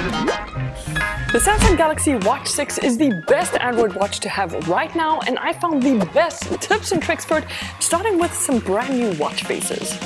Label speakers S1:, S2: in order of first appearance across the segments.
S1: The Samsung Galaxy Watch 6 is the best Android watch to have right now, and I found the best tips and tricks for it, starting with some brand new watch faces.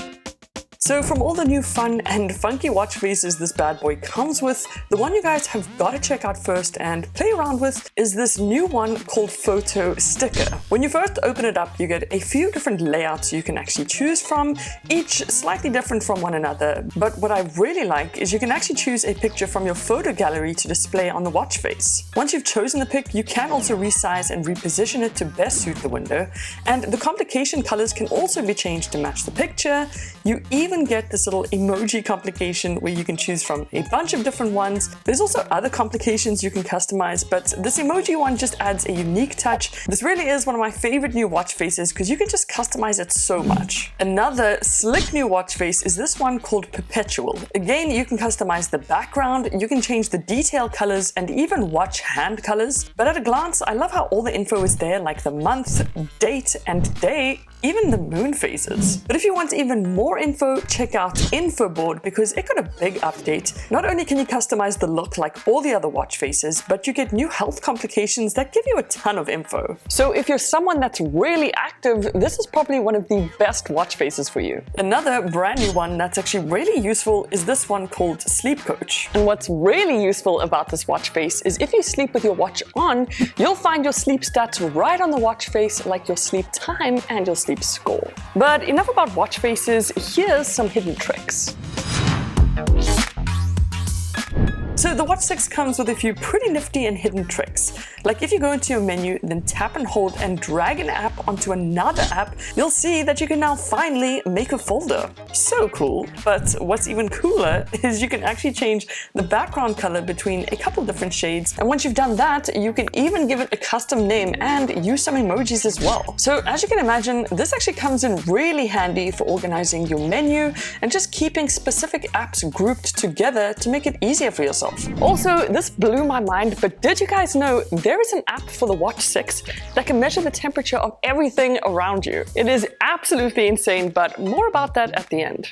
S1: So from all the new fun and funky watch faces this bad boy comes with, the one you guys have got to check out first and play around with is this new one called Photo Sticker. When you first open it up, you get a few different layouts you can actually choose from, each slightly different from one another. But what I really like is you can actually choose a picture from your photo gallery to display on the watch face. Once you've chosen the pic, you can also resize and reposition it to best suit the window, and the complication colors can also be changed to match the picture. You even get this little emoji complication where you can choose from a bunch of different ones. There's also other complications you can customize, but this emoji one just adds a unique touch. This really is one of my favorite new watch faces because you can just customize it so much. Another slick new watch face is this one called Perpetual. Again, you can customize the background, you can change the detail colors and even watch hand colors. But at a glance, I love how all the info is there, like the month, date and day, even the moon phases. But if you want even more info, check out Infoboard because it got a big update. Not only can you customize the look like all the other watch faces, but you get new health complications that give you a ton of info. So if you're someone that's really active, this is probably one of the best watch faces for you. Another brand new one that's actually really useful is this one called Sleep Coach. And what's really useful about this watch face is if you sleep with your watch on, you'll find your sleep stats right on the watch face, like your sleep time and your sleep score. But enough about watch faces, here's some hidden tricks. So the Watch 6 comes with a few pretty nifty and hidden tricks. Like if you go into your menu, then tap and hold and drag an app onto another app, you'll see that you can now finally make a folder. So cool. But what's even cooler is you can actually change the background color between a couple different shades. And once you've done that, you can even give it a custom name and use some emojis as well. So as you can imagine, this actually comes in really handy for organizing your menu and just keeping specific apps grouped together to make it easier for yourself. Also, this blew my mind, but did you guys know there is an app for the Watch 6 that can measure the temperature of everything around you? It is absolutely insane, but more about that at the end.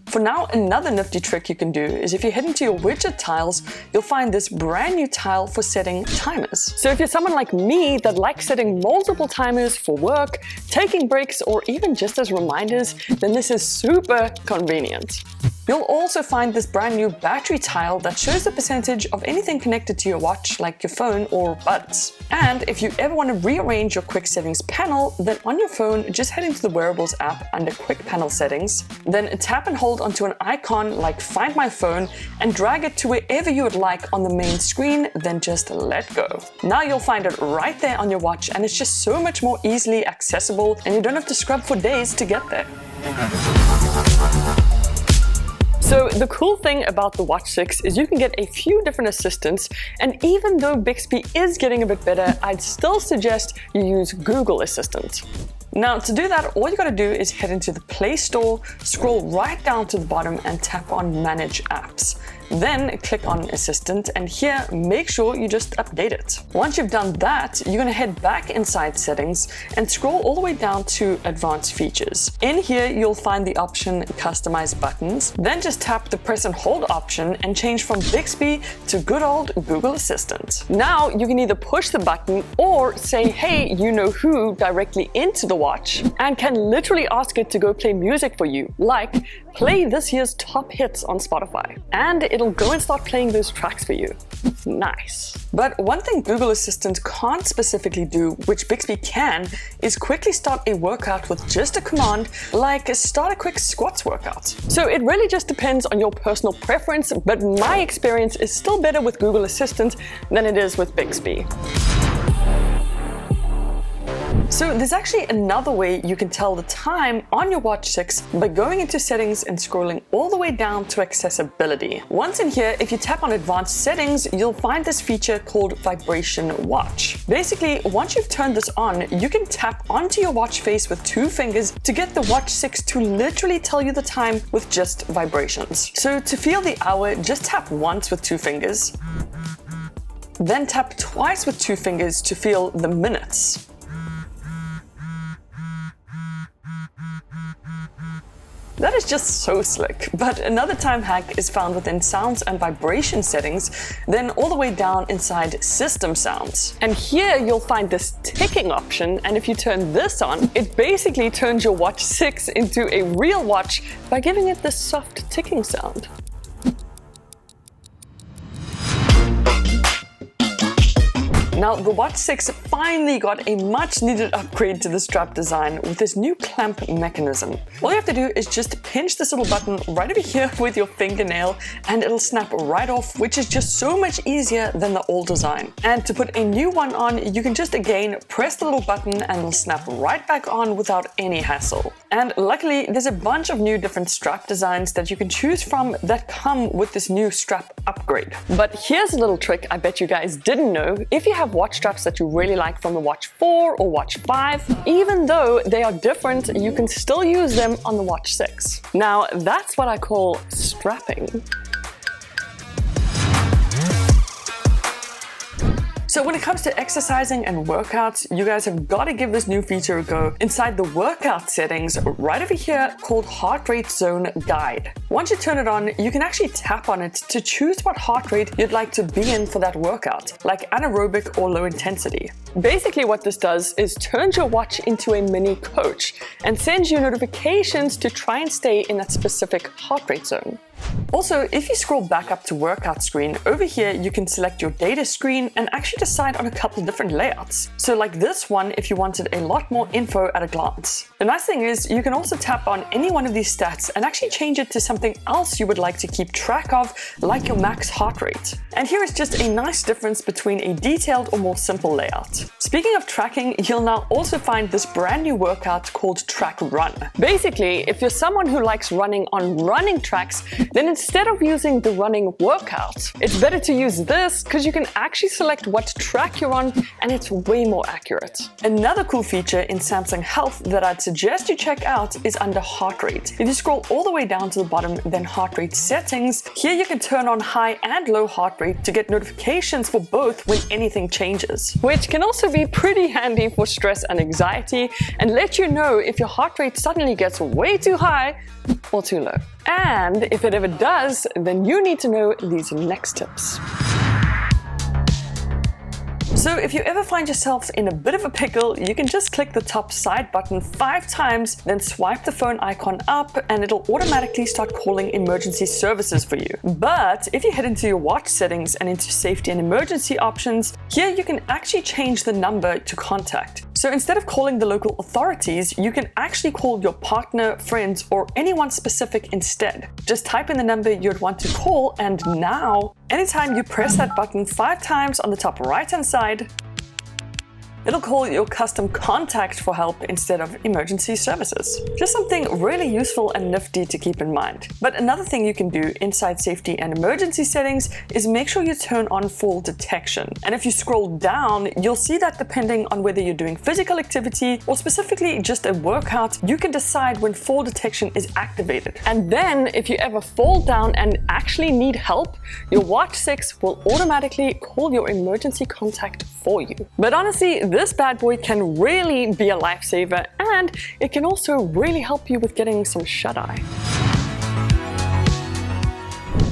S1: For now, another nifty trick you can do is if you head into your widget tiles, you'll find this brand new tile for setting timers. So if you're someone like me that likes setting multiple timers for work, taking breaks, or even just as reminders, then this is super convenient. You'll also find this brand new battery tile that shows the percentage of anything connected to your watch, like your phone or buds. And if you ever want to rearrange your quick settings panel, then on your phone, just head into the wearables app under quick panel settings, then tap and hold onto an icon like Find My Phone and drag it to wherever you would like on the main screen, then just let go. Now you'll find it right there on your watch, and it's just so much more easily accessible and you don't have to scrub for days to get there. So the cool thing about the Watch 6 is you can get a few different assistants, and even though Bixby is getting a bit better, I'd still suggest you use Google Assistant. Now to do that, all you gotta do is head into the Play Store, scroll right down to the bottom and tap on Manage Apps. Then click on Assistant, and here make sure you just update it. Once you've done that, you're gonna head back inside Settings and scroll all the way down to Advanced Features. In here, you'll find the option Customize Buttons. Then just tap the Press and Hold option and change from Bixby to good old Google Assistant. Now you can either push the button or say, hey, you know who, directly into the watch, and can literally ask it to go play music for you, like play this year's top hits on Spotify. And it'll go and start playing those tracks for you. Nice. But one thing Google Assistant can't specifically do, which Bixby can, is quickly start a workout with just a command, like start a quick squats workout. So it really just depends on your personal preference, but my experience is still better with Google Assistant than it is with Bixby. So there's actually another way you can tell the time on your Watch 6 by going into Settings and scrolling all the way down to Accessibility. Once in here, if you tap on Advanced Settings, you'll find this feature called Vibration Watch. Basically, once you've turned this on, you can tap onto your watch face with 2 fingers to get the Watch 6 to literally tell you the time with just vibrations. So to feel the hour, just tap once with 2 fingers, then tap twice with 2 fingers to feel the minutes. That is just so slick. But another time hack is found within sounds and vibration settings, then all the way down inside system sounds. And here you'll find this ticking option, and if you turn this on, it basically turns your Watch 6 into a real watch by giving it this soft ticking sound. Now, the Watch 6 finally got a much needed upgrade to the strap design with this new clamp mechanism. All you have to do is just pinch this little button right over here with your fingernail and it'll snap right off, which is just so much easier than the old design. And to put a new one on, you can just again press the little button and it'll snap right back on without any hassle. And luckily, there's a bunch of new different strap designs that you can choose from that come with this new strap upgrade. But here's a little trick I bet you guys didn't know. If you have watch straps that you really like from the Watch 4 or Watch 5, even though they are different, you can still use them on the Watch 6. Now, that's what I call strapping. So when it comes to exercising and workouts, you guys have got to give this new feature a go inside the workout settings right over here called Heart Rate Zone Guide. Once you turn it on, you can actually tap on it to choose what heart rate you'd like to be in for that workout, like anaerobic or low intensity. Basically what this does is turns your watch into a mini coach and sends you notifications to try and stay in that specific heart rate zone. Also, if you scroll back up to workout screen, over here you can select your data screen and actually decide on a couple different layouts. So like this one if you wanted a lot more info at a glance. The nice thing is you can also tap on any one of these stats and actually change it to something else you would like to keep track of, like your max heart rate. And here is just a nice difference between a detailed or more simple layout. Speaking of tracking, you'll now also find this brand new workout called Track Run. Basically, if you're someone who likes running on running tracks, then instead of using the running workout, it's better to use this because you can actually select what track you're on and it's way more accurate. Another cool feature in Samsung Health that I'd suggest you check out is under heart rate. If you scroll all the way down to the bottom, then heart rate settings, here you can turn on high and low heart rate to get notifications for both when anything changes, which can also be pretty handy for stress and anxiety and let you know if your heart rate suddenly gets way too high or too low. And if it ever does, then you need to know these next tips. So if you ever find yourself in a bit of a pickle, you can just click the top side button 5 times, then swipe the phone icon up and it'll automatically start calling emergency services for you. But if you head into your watch settings and into safety and emergency options, here you can actually change the number to contact. So instead of calling the local authorities, you can actually call your partner, friends, or anyone specific instead. Just type in the number you'd want to call, and now, anytime you press that button 5 times on the top right-hand side, it'll call your custom contact for help instead of emergency services. Just something really useful and nifty to keep in mind. But another thing you can do inside safety and emergency settings is make sure you turn on fall detection. And if you scroll down, you'll see that depending on whether you're doing physical activity or specifically just a workout, you can decide when fall detection is activated. And then if you ever fall down and actually need help, your Watch 6 will automatically call your emergency contact for you. But honestly, this bad boy can really be a lifesaver, and it can also really help you with getting some shut-eye.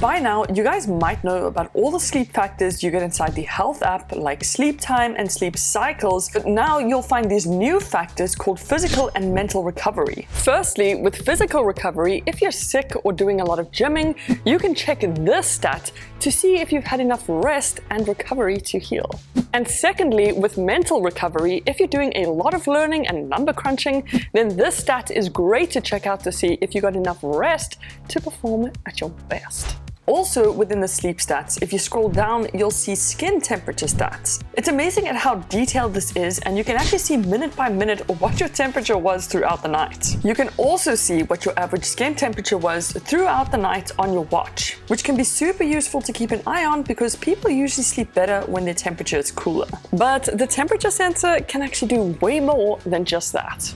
S1: By now, you guys might know about all the sleep factors you get inside the Health app, like sleep time and sleep cycles, but now you'll find these new factors called physical and mental recovery. Firstly, with physical recovery, if you're sick or doing a lot of gymming, you can check this stat to see if you've had enough rest and recovery to heal. And secondly, with mental recovery, if you're doing a lot of learning and number crunching, then this stat is great to check out to see if you got enough rest to perform at your best. Also, within the sleep stats, if you scroll down, you'll see skin temperature stats. It's amazing at how detailed this is, and you can actually see minute by minute what your temperature was throughout the night. You can also see what your average skin temperature was throughout the night on your watch, which can be super useful to keep an eye on because people usually sleep better when their temperature is cooler. But the temperature sensor can actually do way more than just that.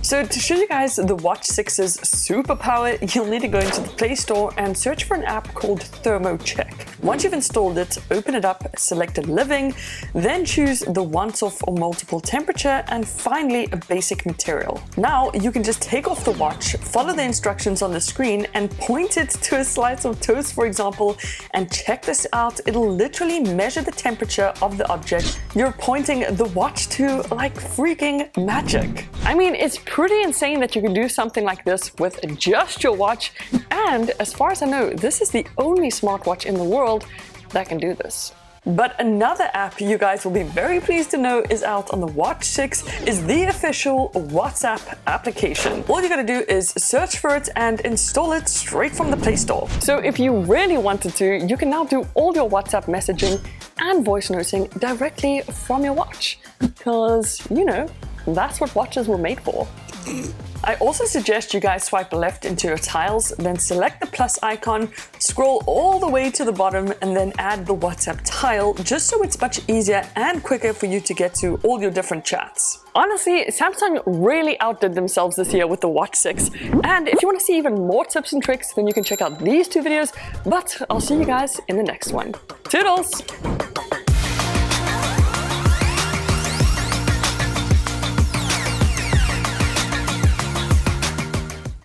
S1: So to show you guys the Watch 6's superpower, you'll need to go into the Play Store and search for an app called Thermo Check. Once you've installed it, open it up, select living, then choose the once-off or multiple temperature, and finally a basic material. Now you can just take off the watch, follow the instructions on the screen, and point it to a slice of toast, for example, and check this out, it'll literally measure the temperature of the object you're pointing the watch to like freaking magic. I mean, it's pretty insane that you can do something like this with just your watch, and as far as I know, this is the only smartwatch in the world that can do this. But another app you guys will be very pleased to know is out on the Watch 6 is the official WhatsApp application. All you gotta do is search for it and install it straight from the Play Store. So if you really wanted to, you can now do all your WhatsApp messaging and voice noting directly from your watch. Because, you know, that's what watches were made for. I also suggest you guys swipe left into your tiles, then select the plus icon, scroll all the way to the bottom, and then add the WhatsApp tile, just so it's much easier and quicker for you to get to all your different chats. Honestly, Samsung really outdid themselves this year with the Watch 6, and if you want to see even more tips and tricks, then you can check out these two videos, but I'll see you guys in the next one. Toodles!